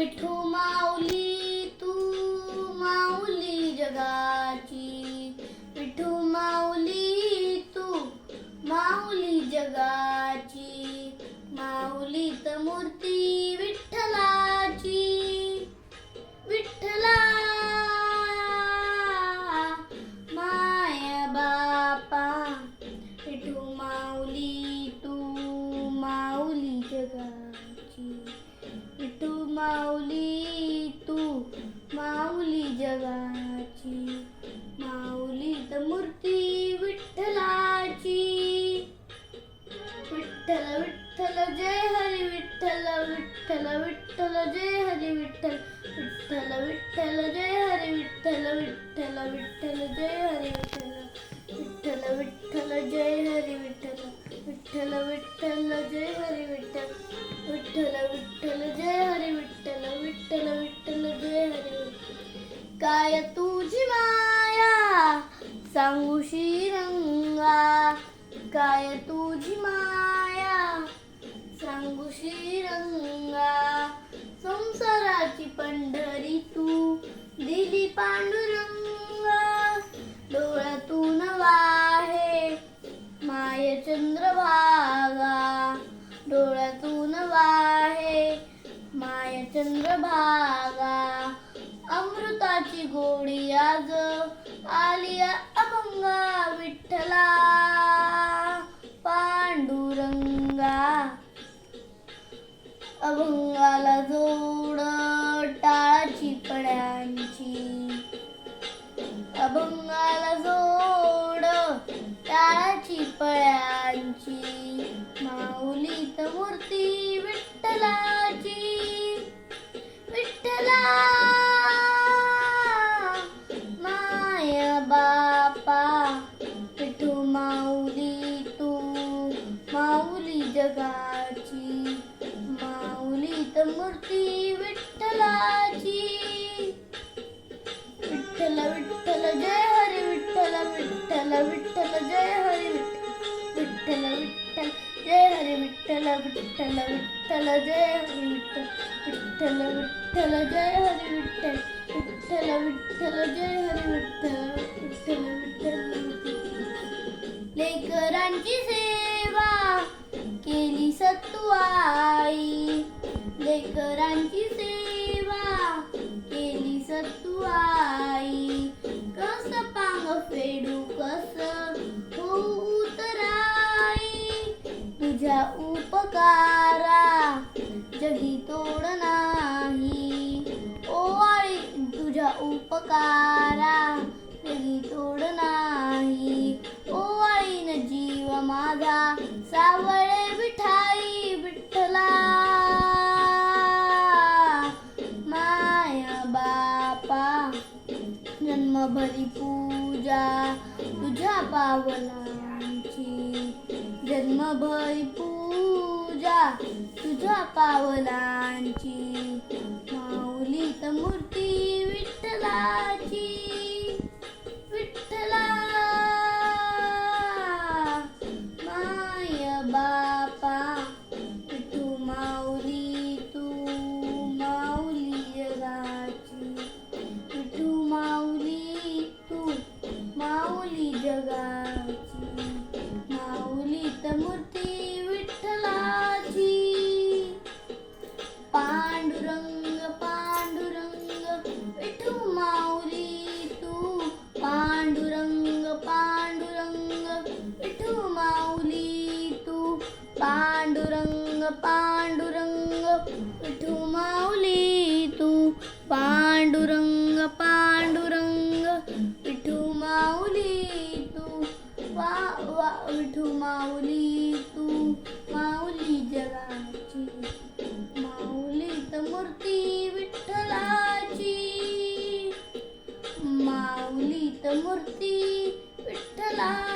विठू माऊली तू माऊली जगाची, विठू माऊली तू माऊली जगाची, माऊलीत मूर्ती विठ्ठलाची, विठ्ठला माय बापा, विठू माऊली तू माऊली जगाची, विठू माऊली तू माऊली जगाची, माऊलीत मूर्ती विठ्ठलाची, विठ्ठल विठ्ठल जय हरी विठ्ठल, विठ्ठल विठ्ठल जय हरी विठ्ठल, विठ्ठल विठ्ठल जय हरी विठ्ठल, विठ्ठल विठ्ठल जय हरी विठ्ठल, विठ्ठल विठ्ठल जय हरी विठ्ठल, विठ्ठल विठ्ठल जय हरी विठ्ठल, विठ्ठल विठ्ठल जय हरी विठ्ठल, विठ्ठल विठ्ठल जय हरी विठ्ठल. काय तुझी माया सांगू श्रीरंगा, काय तुझी माया सांगू श्रीरंगा, संसाराची पंढरी तू दिली पांडुरंगा, डोळ्यातून वाहे माय चंद्रभागा, डोळ्यातून वाहे माय चंद्रभागा, अमृताची गोडी आज आली अभंगा, विठ्ठला पांडुरंगा, अभंगाला जोड टाळाची पड्यांची, अभंगाला जोड टाळाची पड्यांची, माऊलीत मूर्ती विठ्ठलाची, विठ्ठला माय बापा, विठू माऊली तू माऊली जगाची, माऊलीत मूर्ती विठ्ठलाची, विठ्ठल विठ्ठल जय हरी विठ्ठल, विठ्ठल विठ्ठल जय हरी विठ्ठल, विठ्ठल जय हरी विठ्ठल, विठ्ठल विठ्ठल जय हरी विठ्ठल, विठ्ठल विठ्ठल जय हरी विठ्ठल, विठ्ठल विठ्ठल जय हरी विठ्ठल, विठ्ठल विठ्ठल. लेकरांची सेवा केली सत्तुआई, लेकरांची सेवा केली सत्तुआई, कस पांग फेडू कस होऊ उतराई, तुझ्या उपकारा जगी तोड नाही, ओवाळी तुझ्या उपकारा जगी तोड नाही, ओवाळीन जीव माझा सावळे विठाई, विठ्ठला माया बापा, जन्मभरी पूजा तुझ्या पावलांची, जन्मभरी पूजा तुझ्या पावलांची, माऊलीत मूर्ती विठ्ठलाची, विठ्ठला माय बापा, विठू माऊली तू माऊली जगाची, विठू माऊली तू माऊली जगाची, माऊलीत मूर्ती विठ्ठलाची, पांडुरंग पांडुरंग विठू माऊली तू, पांडुरंग पांडुरंग विठू माऊली तू, पांडुरंग पांडुरंग विठू माऊली तू, पांडुरंग पांडुरंग विठू माऊली तू, विठू माऊली तू माऊली जगाची, माऊलीत मूर्ती विठ्ठलाची, माऊलीत मूर्ती विठ्ठला